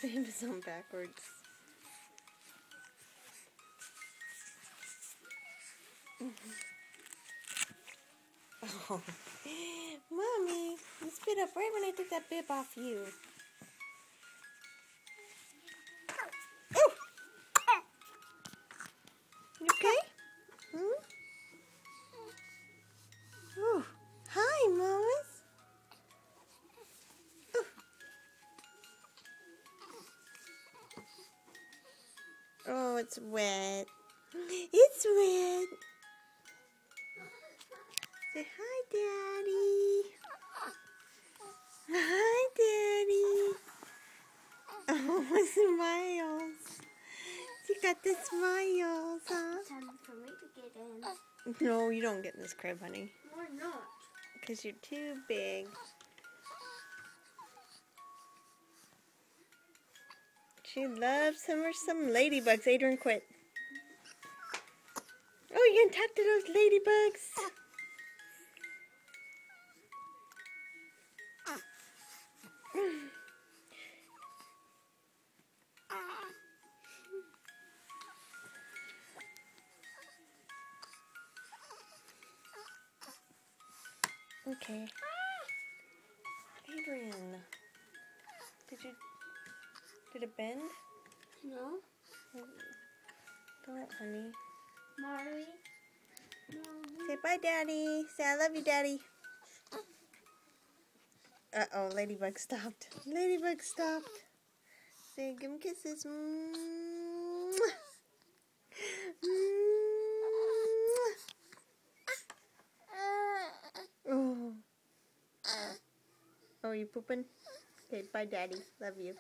Babe is on backwards. Oh, Mommy, you spit up right when I took that bib off you. Oh! You okay? Hmm? Oh, hi, Mamas. Oh, it's wet. It's wet. Say hi, Daddy. Hi, Daddy. Oh, smiles. You got the smiles, huh? Time for me to get in. No, you don't get in this crib, honey. Why not? Because you're too big. She loves some ladybugs. Adrian, quit. Oh, you can talk to those ladybugs. Okay. Adrian. Did it bend? No. Don't, honey. Marley. Say bye, Daddy. Say I love you, Daddy. Uh-oh, Ladybug stopped. Ladybug stopped. Say, give him kisses. Mwah. Oh. Oh, you pooping? Okay, bye, Daddy. Love you.